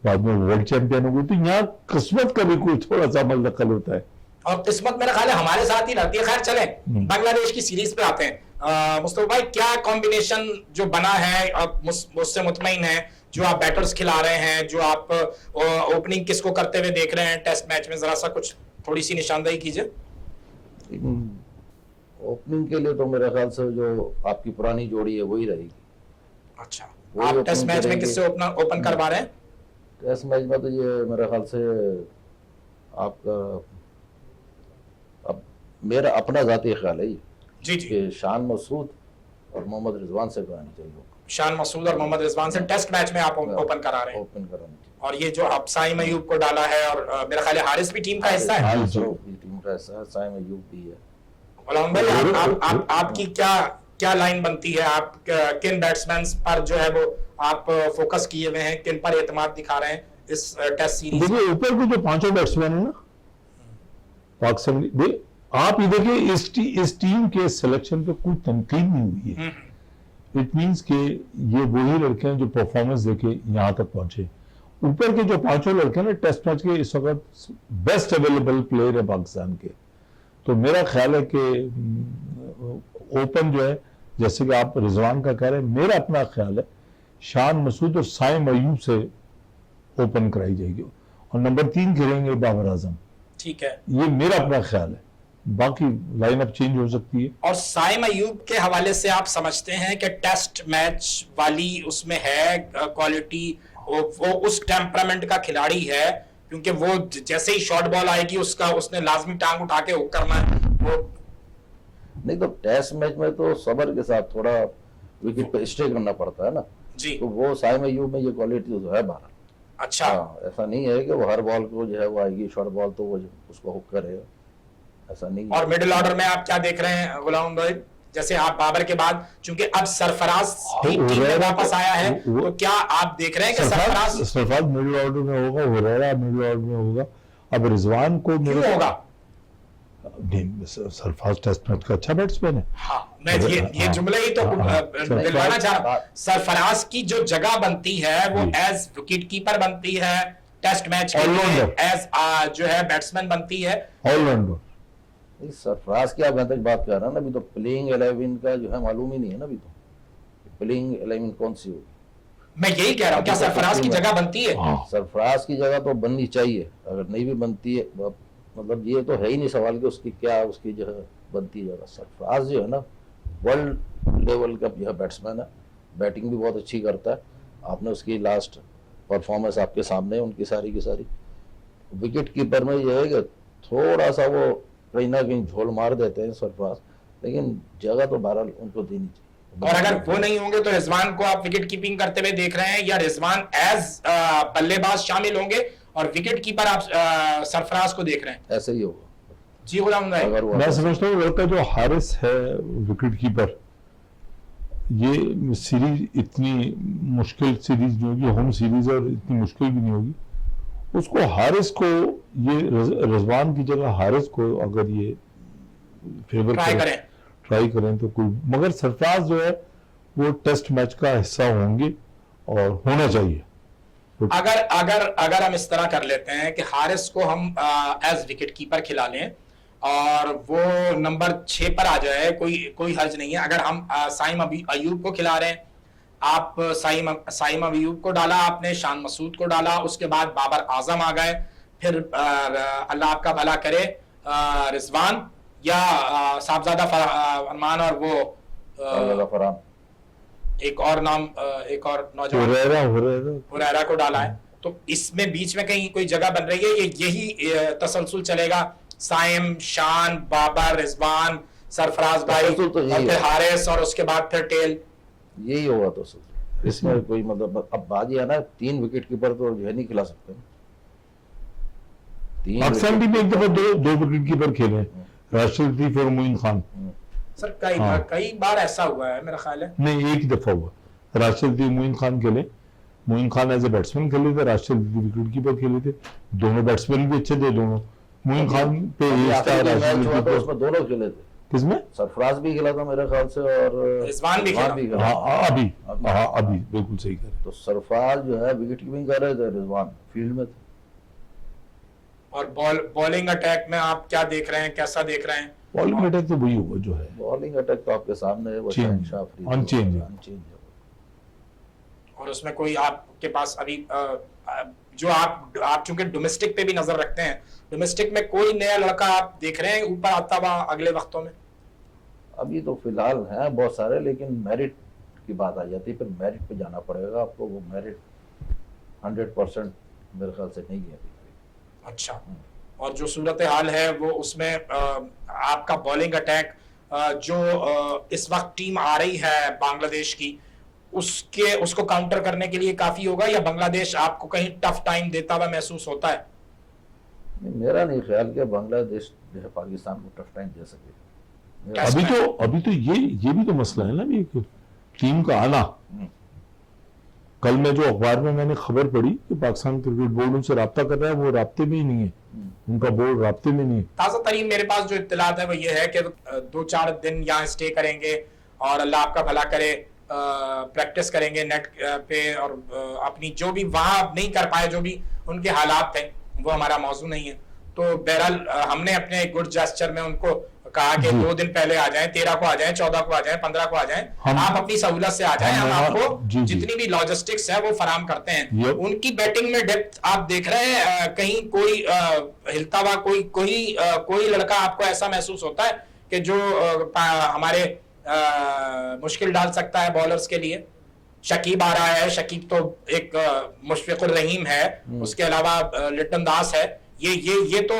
बाद में वर्ल्ड चैंपियन हो गई। तो यहाँ किस्मत का भी कोई थोड़ा सा मलदखल होता है, और किस्मत मेरा ख्याल है हमारे साथ ही रहती है। खैर चले बांग्लादेश की सीरीज पे आते हैं। मुस्तफा भाई, क्या कॉम्बिनेशन जो बना है, आप मुझसे मुतमईन है, जो आप बैटर्स खिला रहे हैं, जो आप ओपनिंग किसको करते हुए देख रहे हैं टेस्ट मैच में, जरा सा कुछ थोड़ी सी निशानदेही कीजिए। ओपनिंग के लिए तो मेरे ख्याल से जो आपकी पुरानी जोड़ी है वही रहेगी। अच्छा, आप टेस्ट मैच में किससे ओपन करवा रहे हैं? टेस्ट मैच में तो ये मेरे ख्याल से आपका, अब मेरा अपना जाती ख्याल है जी कि शान मसूद और मोहम्मद रिजवान से करानी चाहिए। शान मसूद और मोहम्मद रिजवान से टेस्ट मैच में आप ओपन करा रहे हैं? ओपन करानी चाहिए। और ये जो आप साइम अयूब को डाला है, और मेरा ख्याल है हारिस भी टीम का हिस्सा है। टीम का हिस्सा है, साइम अयूब भी है। गुलाम भाई, आपकी क्या लाइन बनती है? आप किन बैट्समैन पर जो है वो आप फोकस किए हुए हैं, किन पर एतमाद दिखा रहे हैं इस टेस्ट सीरीज? देखिए ऊपर के जो 5 बैट्समैन है ना पाकिस्तान, आप ये देखिए इस टीम के सिलेक्शन पे कोई तनकीद नहीं हुई है। इट मींस के ये वही लड़के हैं जो परफॉर्मेंस देके यहाँ तक पहुंचे। ऊपर के जो 5 लड़के हैं ना टेस्ट मैच के इस वक्त बेस्ट अवेलेबल प्लेयर है पाकिस्तान के। तो मेरा ख्याल है कि ओपन जो है, जैसे कि आप रिजवान का कह रहे हैं, मेरा अपना ख्याल है शान मसूद और साइम अयूब से ओपन कराई जाएगी और नंबर 3 खेलेंगे बाबर आजम। ठीक है। ये मेरा अपना ख्याल है, बाकी लाइनअप चेंज हो सकती है। और साइम अयूब के हवाले से आप समझते हैं कि टेस्ट मैच वाली उसमें है क्वालिटी, वो उस टेम्परामेंट का खिलाड़ी है, क्योंकि वो जैसे ही शॉर्ट बॉल आएगी उसने लाजमी टांग उठा के हुक करना है वो। नहीं तो टेस्ट मैच में तो सबर के साथ थोड़ा विकेट पे स्टे करना पड़ता है ना जी। तो वो साइम अयूब में ये क्वालिटी तो है बहरहाल। अच्छा। हाँ, ऐसा नहीं है कि वो हर बॉल को जो है वो आएगी शॉर्ट बॉल तो वो उसको हुक करेगा, ऐसा नहीं। और मिडिल ऑर्डर में आप क्या देख रहे हैं गुलाम भाई? जैसे आप बाबर के बाद, चूंकि अब सरफराज भी टीम में वापस आया है, तो क्या आप देख रहे हैं कि सरफराज मिडिल ऑर्डर में होगा, हुरैरा मिडिल ऑर्डर में होगा। अब रिजवान को क्यों होगा? सरफराज टेस्ट मैच का अच्छा बैट्समैन है। हाँ, मैं ये जुमले ही तो दिलवाना चाह रहा हूं। सरफराज की जो जगह बनती है वो एज विकेट कीपर बनती है, टेस्ट मैच के लिए एज जो है बैट्समैन बनती है, ऑलराउंडर। सरफराज की आप जहां तक बात कर रहे हैं ना, अभी तो प्लेइंग 11 का जो है मालूम ही नहीं है ना, अभी तो प्लेइंग 11 कौन सी होगी। मैं यही कह रहा हूँ, क्या सरफराज की जगह बनती है? सरफराज की जगह तो बननी चाहिए, अगर नहीं भी बनती है मतलब ये तो है ही नहीं सवाल कि उसकी क्या उसकी जो है बनती जगह। सरफराज जो है ना वर्ल्ड लेवल का यह बैट्समैन है, बैटिंग भी बहुत अच्छी करता है। आपने उसकी लास्ट परफॉर्मेंस आपके सामने, उनकी सारी की सारी। विकेट कीपर में यह है कि थोड़ा सा वो कहीं ना कहीं झोल मार देते हैं सरफराज, लेकिन जगह तो बहरहाल उनको देनी चाहिए। और अगर वो नहीं होंगे तो रिजवान को आप विकेट कीपिंग करते हुए देख रहे हैं, या रिजवान एज बल्लेबाज शामिल होंगे और विकेट कीपर आप सरफराज को देख रहे हैं? ऐसे ही होगा जी गुलाम भाई। मैं समझता हूँ वर्ल्ड का जो हारिस है विकेट कीपर, ये सीरीज इतनी मुश्किल सीरीज नहीं होगी, होम सीरीज और इतनी मुश्किल भी नहीं होगी। उसको हारिस को ये रिजवान की जगह हारिस को अगर ये फेवर ट्राई करें तो कोई, मगर सरफराज जो है वो टेस्ट मैच का हिस्सा होंगे और होना चाहिए। अगर हम इस तरह कर लेते हैं कि हारिस को हम एज विकेट कीपर खिला लें और वो नंबर 6 पर आ जाए, कोई हर्ज नहीं है। अगर हम साइम अयूब को खिला रहे हैं, आप साइम अयूब को डाला आपने, शान मसूद को डाला, उसके बाद बाबर आजम आ गए, फिर अल्लाह आपका भला करे रिजवान या साहबजादा फरमान और वो फरहान, एक और नाम, एक और नौजवान हुरैरा को डाला है। तो इसमें बीच में कहीं कोई जगह बन रही है, यही तसलसल चलेगा? साइम, शान, बाबर, रिजवान, सरफराज भाई तो और फिर हारिस और उसके बाद फिर टेल, यही होगा। तो इसमें कोई मतलब अब बात यह है ना, 3 विकेट कीपर तो जो है नहीं खिला सकते। पाकिस्तान टीम में एक दफा दो विकेट कीपर खेले, राशिद और मोइन खान। सर कई बार ऐसा हुआ है मेरा ख्याल है। नहीं, एक ही दफा हुआ, राशिद मोइन खान खेले, Moin Khan as a batsman खेले थे, राशिद विकेट कीपर खेले थे। दोनों बैट्समैन भी अच्छे थे दोनों। मोइन खान पे उसमें दोनों खेले थे। किसमें? सरफराज भी खेला था मेरे ख्याल से और रिजवान भी खेला। अभी बिल्कुल सही कह रहे। तो सरफराज जो है विकेट कीपिंग कर रहे थे, रिजवान फील्ड में थे। और बॉलिंग अटैक में आप क्या देख रहे हैं, कैसा देख रहे हैं? बॉलिंग अटैक तो वही होगा जो है, बॉलिंग अटैक तो आपके सामने है, वो अनचेंज है। और उसमें कोई आपके पास अभी जो आप चूंकि डोमेस्टिक पे भी नजर रखते हैं, डोमेस्टिक में कोई नया लड़का आप देख रहे हैं ऊपर आता हुआ अगले वक्तों में? अभी तो फिलहाल हैं बहुत सारे, लेकिन मेरिट की बात आ जाती है, फिर मेरिट पे जाना पड़ेगा आपको। वो मेरिट 100% मेरे ख्याल से नहीं है। अच्छा, और जो सूरत हाल है वो उसमें आपका बॉलिंग अटैक जो इस वक्त टीम आ रही है बांग्लादेश की, उसको काउंटर करने के लिए काफी होगा, या बांग्लादेश आपको कहीं टफ टाइम देता हुआ महसूस होता है? मेरा नहीं ख्याल कि बांग्लादेश जो है पाकिस्तान को टफ टाइम दे सके। अभी तो ये भी तो मसला है ना, भी टीम का आना। कल में जो अखबार में मैंने खबर पढ़ी कि पाकिस्तान क्रिकेट बोर्ड उनसे राब्ता कर रहा है, वो राब्ते में ही नहीं है, उनका बोर्ड राब्ते में नहीं है। ताज़ा तरीन मेरे पास जो इत्तलात है वो ये है कि 2-4 दिन यहाँ स्टे करेंगे और अल्लाह आपका भला करे प्रैक्टिस करेंगे नेट पे, और अपनी जो भी वहाँ नहीं कर पाए, जो भी उनके हालात थे, वो हमारा मौजू नहीं है। तो बहरहाल हमने अपने गुड जेस्चर में उनको कहा कि जी। 2 दिन पहले आ जाएं, 13 को आ जाएं, 14 को आ जाएं, 15 को आ जाएं, आप अपनी सहूलत से आ जाएं, हम आपको जी, जी। जितनी भी लॉजिस्टिक्स है वो फराम करते हैं। ये उनकी बैटिंग में डेप्थ आप देख रहे हैं, कहीं कोई हिलता हुआ कोई लड़का आपको ऐसा महसूस होता है कि जो हमारे मुश्किल डाल सकता है बॉलर्स के लिए? शकीब आ रहा है, शकीब तो एक मुशफिकुर रहीम है, उसके अलावा लिटन दास है, ये तो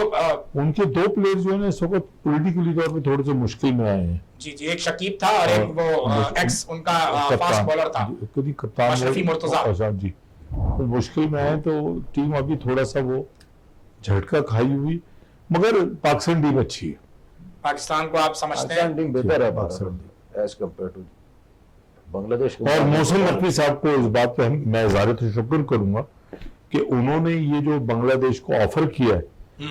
उनके 2 प्लेयर जो है ना इस वक्त पॉलिटिकली तौर पे थोड़े से मुश्किल में आए हैं। जी जी, एक शकीब था और एक वो एक्स उनका फास्ट बॉलर था कभी कप्तान अशरफी मुर्तजा। अच्छा जी, तो मुश्किल में है तो टीम अभी थोड़ा सा वो झटका खाई हुई, मगर पाकिस्तान टीम अच्छी है। पाकिस्तान को आप समझते हैं? पाकिस्तान टीम बेहतर है Pakistan as compare to Bangladesh के और मुकाबले। मोहसिन नकवी साहब को इस बात पे मैं इज़हार तशक्कुर करूंगा कि उन्होंने ये जो बांग्लादेश को ऑफर किया है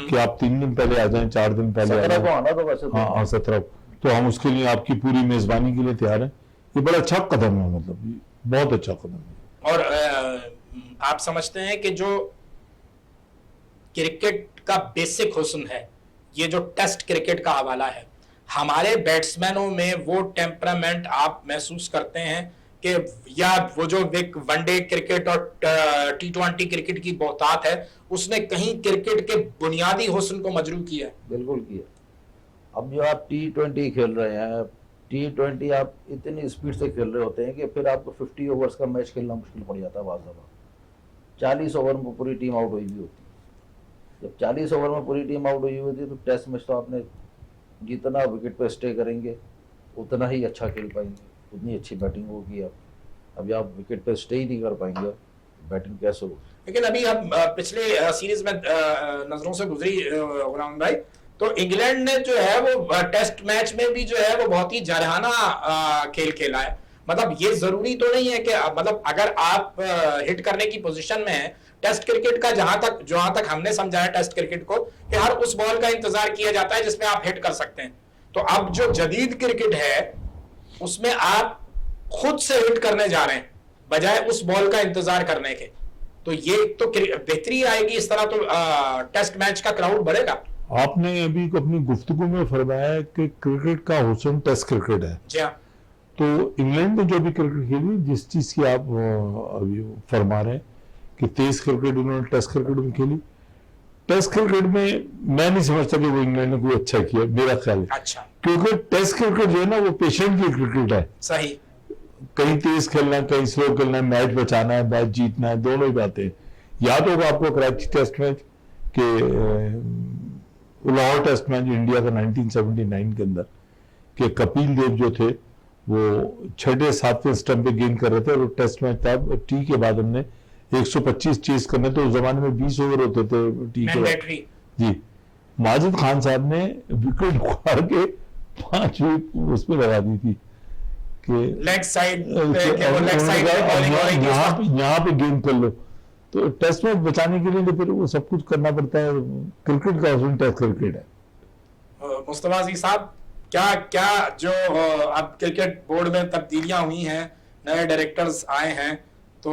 कि आप 3 दिन पहले आ जाएं, 4 दिन पहले आ 17 को जाएं, आना तो वैसे तो हाँ 17, तो हम उसके लिए आपकी पूरी मेजबानी के लिए तैयार हैं। ये बड़ा अच्छा कदम है, मतलब ये बहुत अच्छा कदम है। और आप समझते हैं कि जो क्रिकेट का बेसिक हुस्न है, ये जो टेस्ट क्रिकेट का हवाला है, हमारे बैट्समैनों में वो टेम्परामेंट आप महसूस करते हैं कि या वो जो एक वनडे क्रिकेट और T20 क्रिकेट की बहुतात है, उसने कहीं क्रिकेट के बुनियादी हुस्न को मजरू किया है? बिल्कुल किया। अब जो आप T20 खेल रहे हैं, T20 आप इतनी स्पीड से खेल रहे होते हैं कि फिर आपको 50 ओवर्स का मैच खेलना मुश्किल पड़ जाता है बाज़ दफ़ा। 40 ओवर में पूरी टीम आउट हुई भी होती है। जब 40 ओवर में पूरी टीम आउट हुई होती है तो टेस्ट मैच तो आपने जितना विकेट पे स्टे करेंगे उतना ही अच्छा खेल पाएंगे, उतनी अच्छी बैटिंग होगी। अभी आप विकेट पे स्टे ही नहीं कर पाएंगे, बैटिंग कैसे होगी? लेकिन अभी हम पिछले सीरीज में नजरों से गुजरी गुलाम भाई, तो इंग्लैंड ने जो है वो टेस्ट मैच में भी जो है वो बहुत ही जरहाना खेल खेला है। मतलब ये जरूरी तो नहीं है कि मतलब अगर आप हिट करने की पोजीशन में हैं, टेस्ट क्रिकेट का जहां तक हमने समझा है टेस्ट क्रिकेट को, कि हर उस बॉल का इंतजार किया जाता है जिसमें आप हिट कर सकते हैं। तो अब जो जदीद क्रिकेट है उसमें आप खुद से हिट करने जा रहे हैं बजाय उस बॉल का इंतजार करने के, तो ये तो बेहतरी आएगी। इस तरह तो टेस्ट मैच का क्राउड बढ़ेगा। आपने अभी अपनी गुफ्तगू में फरमाया कि क्रिकेट का हुस्न टेस्ट क्रिकेट है। जी हाँ। तो इंग्लैंड ने जो भी क्रिकेट खेली, जिस चीज की आप अभी फरमा रहे हैं कि तेज क्रिकेट उन्होंने टेस्ट क्रिकेट में खेली, टेस्ट क्रिकेट में मैं नहीं समझता कि वो इंग्लैंड ने कोई अच्छा किया, मेरा ख्याल है। अच्छा। क्योंकि टेस्ट क्रिकेट जो है ना वो पेशेंट की क्रिकेट है। सही। कहीं तेज खेलना है, कहीं स्लो खेलना है, मैच बचाना है, मैच जीतना है, दोनों ही बातें। याद होगा आपको कराची टेस्ट मैच के लाहौर टेस्ट मैच इंडिया का 1979 के अंदर, कि कपिल देव जो थे वो 6-7वें स्टंप पे गेंद कर रहे थे, और टेस्ट मैच था टी के बाद हमने 125 चेस करने, तो उस जमाने में 20 ओवर होते थे टी के बाद। जी, माजिद खान साहब ने विकेट उखाड़ के 5 विकेट उसमें लगा दी थी कि लेग साइड यहाँ पे गेंद कर लो। तो टेस्ट मैच बचाने के लिए तो फिर वो सब कुछ करना पड़ता है। क्रिकेट का उसूल टेस्ट क्रिकेट है। मुस्तफा अजीज साहब, क्या जो अब क्रिकेट बोर्ड में तब्दीलियां हुई हैं, नए डायरेक्टर्स आए हैं, तो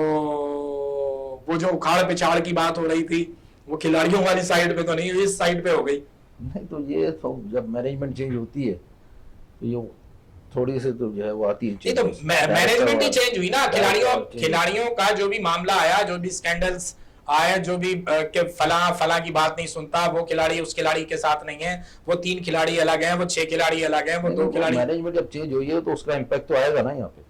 वो जो उखाड़ पिछाड़ की बात हो रही थी वो खिलाड़ियों वाली साइड पे तो नहीं, इस साइड पे हो गई? नहीं, तो ये तो जब मैनेजमेंट चेंज होती है तो ये थोड़ी से तो जो है वो आती है। तो मैनेजमेंट ही चेंज हुई ना। खिलाड़ियों का जो भी मामला आया, जो भी स्कैंडल्स आए, जो भी के फला की बात नहीं सुनता, वो खिलाड़ी उस खिलाड़ी के साथ नहीं है, वो 3 खिलाड़ी अलग हैं, वो 6 खिलाड़ी अलग हैं, वो 2 खिलाड़ी। मैनेजमेंट जब चेंज हुई है तो उसका इम्पैक्ट तो आएगा ना यहाँ पे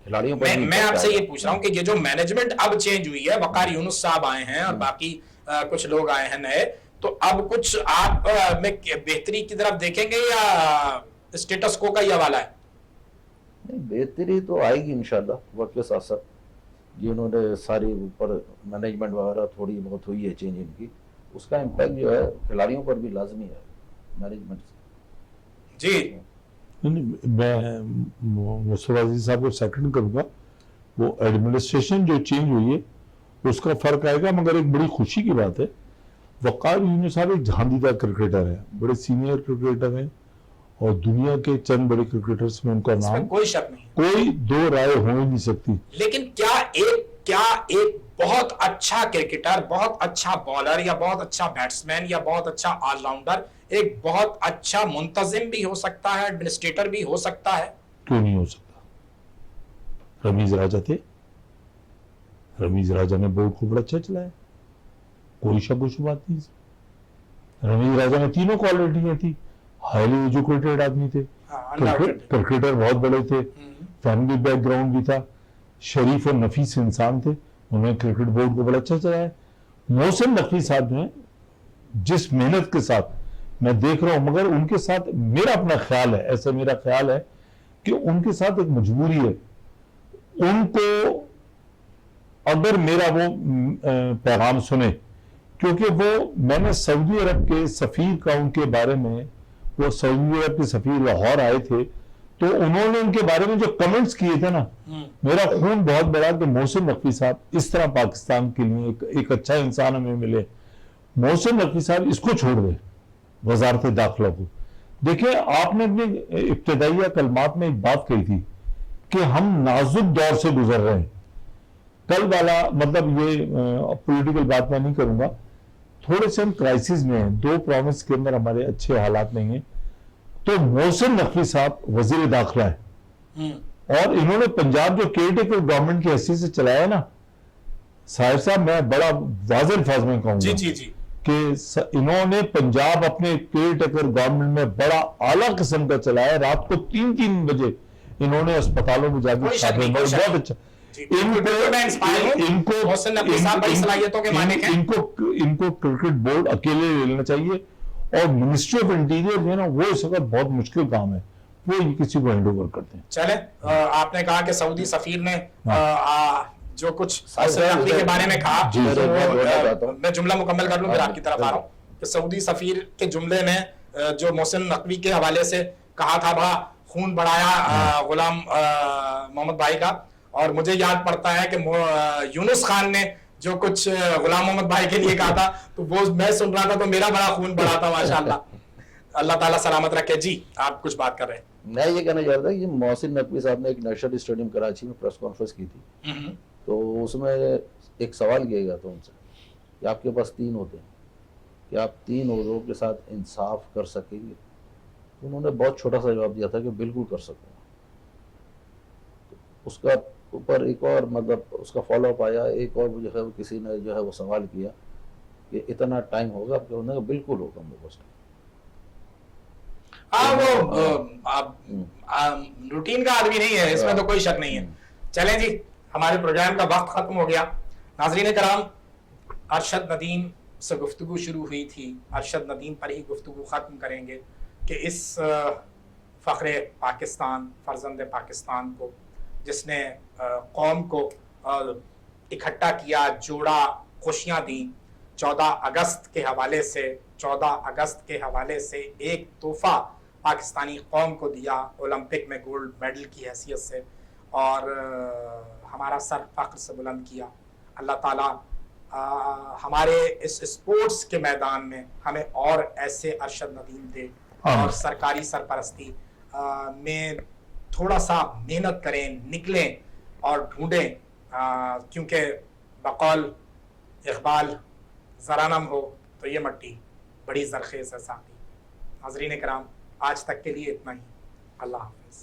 खिलाड़ियों पर। मैं आपसे ये पूछ रहा हूँ कि ये जो मैनेजमेंट अब चेंज हुई है, वकार यूनुस साहब आए हैं और बाकी कुछ लोग आए हैं नए, तो अब कुछ आप में बेहतरी की तरफ देखेंगे या स्टेटस को का ही हवाला है? नहीं, बेहतरी तो आएगी इंशाल्लाह वक्त के साथ साथ। जिन्होंने सारी ऊपर मैनेजमेंट वगैरह थोड़ी बहुत हुई है चेंज इनकी, उसका इम्पैक्ट जो है खिलाड़ियों पर भी लाजमी है मैनेजमेंट से। जी, मैं मुस्तफा अजीज साहब को सेकंड करूंगा। वो एडमिनिस्ट्रेशन जो चेंज हुई है उसका फर्क आएगा, मगर एक बड़ी खुशी की बात है, वकार यूनुस साहब एक झांदीदा क्रिकेटर है, बड़े सीनियर क्रिकेटर हैं, और दुनिया के चंद बड़े क्रिकेटर्स में उनका नाम कोई शक नहीं, कोई दो राय हो ही नहीं सकती। लेकिन क्या एक क्या एक बहुत अच्छा क्रिकेटर, बहुत अच्छा बॉलर या बहुत अच्छा बैट्समैन या बहुत अच्छा ऑलराउंडर एक बहुत अच्छा मुंतजिम भी हो सकता है, एडमिनिस्ट्रेटर भी हो सकता है? क्यों नहीं हो सकता? रमीज राजा थे, रमीज राजा ने बोर्ड को बड़ा अच्छा चलाया, कोई शक बात नहीं। रमीज राजा में तीनों क्वालिटियां थी, हाईली एजुकेटेड आदमी थे, क्रिकेटर बहुत बड़े थे, फैमिली बैकग्राउंड भी था, शरीफ और नफीस इंसान थे, उन्होंने क्रिकेट बोर्ड को बड़ा अच्छा चलाया। मोहसिन नकवी साहब ने जिस मेहनत के साथ मैं देख रहा हूं, मगर उनके साथ मेरा अपना ख्याल है, ऐसा मेरा ख्याल है कि उनके साथ एक मजबूरी है, उनको अगर मेरा वो पैगाम सुने, क्योंकि वो मैंने सऊदी अरब के सफीर का उनके बारे में, वो सऊदी अरब के सफीर लाहौर आए थे, तो उन्होंने उनके बारे में जो कमेंट्स किए थे ना, मेरा खून बहुत बड़ा कि मोहसिन नकवी साहब इस तरह पाकिस्तान के लिए एक अच्छा इंसान हमें मिले। मोहसिन नकवी साहब इसको छोड़ दे, वजारत दाखिला को। देखिए, आपने अपनी इब्तदाइया कलमात में एक बात कही थी कि हम नाजुक दौर से गुजर रहे हैं। कल वाला मतलब ये पॉलिटिकल बात मैं नहीं करूंगा, थोड़े से हम क्राइसिस में हैं, 2 प्रॉमिस के अंदर हमारे अच्छे हालात नहीं हैं। तो मोहसिन नकवी साहब वजीर दाखिला है और इन्होंने पंजाब जो केयरटेकर गवर्नमेंट की हैसियत से चलाया ना, साहिब साहब मैं बड़ा वाज़ेह अल्फाज में कहूंगा जी जी जी कि इन्होंने पंजाब अपने केयरटेकर गवर्नमेंट में बड़ा आला किस्म का चलाया। रात को 3-3 बजे इन्होंने अस्पतालों में जाकर बहुत अच्छा, इनको क्रिकेट बोर्ड अकेले ले लेना चाहिए और मिनिस्ट्री ऑफ इंटीरियर जो है ना, वो इस वक्त बहुत मुश्किल काम है, वो ये किसी को हैंड ओवर करते हैं। चले, आपने कहा कि सऊदी सफीर ने जो कुछ के बारे में कहा, मैं जुमला मुकम्मल कर लूं फिर आपकी तरफ आ रहा हूं कि सऊदी सफीर के जुमले में जो मोहसिन नकवी के हवाले से कहा था, बड़ा खून बढ़ाया गुलाम मोहम्मद भाई का। और मुझे याद पड़ता है कि यूनुस खान ने जो कुछ गुलाम मोहम्मद भाई के लिए कहा था, तो वो मैं सुन रहा था तो मेरा बड़ा खून बढ़ा था, माशाअल्लाह। अल्लाह ताला सलामत रखे। जी, आप कुछ बात कर रहे हैं? मैं ये कहना चाह रहा था कि मोहसिन नकवी साहब ने एक नेशनल स्टेडियम कराची में प्रेस कॉन्फ्रेंस की थी, तो उसमें एक सवाल किया गया था उनसे कि आपके पास 3 होते हैं, कि आप 3 औरों के साथ इंसाफ कर सकेंगे? उन्होंने बहुत छोटा सा जवाब दिया था कि बिल्कुल कर सकूँगा। उसका ऊपर एक और मतलब उसका फॉलोअप आया, एक और जो है वो किसी ने जो है वो सवाल किया कि इतना टाइम होगा? उन्होंने कहा बिल्कुल होगा मेरे पास। हाँ, वो रूटीन का आदमी नहीं है, इसमें तो कोई शक नहीं है। चलें जी, हमारे प्रोग्राम का वक्त खत्म हो गया। नाज़रीन कराम, अरशद नदीम से गुफ्तगू शुरू हुई थी, अरशद नदीम पर ही गुफ्तगू ख़त्म करेंगे कि इस फ़ख्रे पाकिस्तान, फ़र्जंद पाकिस्तान को, जिसने कौम को इकट्ठा किया, जोड़ा, खुशियाँ दी, 14 अगस्त के हवाले से 14 अगस्त के हवाले से एक तोहफ़ा पाकिस्तानी कौम को दिया ओलंपिक में गोल्ड मेडल की हैसियत से, और हमारा सर फ़ख्र से बुलंद किया। अल्लाह ताला हमारे इस स्पोर्ट्स के मैदान में हमें और ऐसे अरशद नदीम दे, और सरकारी सरपरस्ती में थोड़ा सा मेहनत करें, निकलें और ढूंढें, क्योंकि बकौल इकबाल ज़रा नम हो तो ये मट्टी बड़ी ज़रख़ेज़ है साथी। नाज़रीन कराम, आज तक के लिए इतना ही। अल्लाह हाफ़िज़।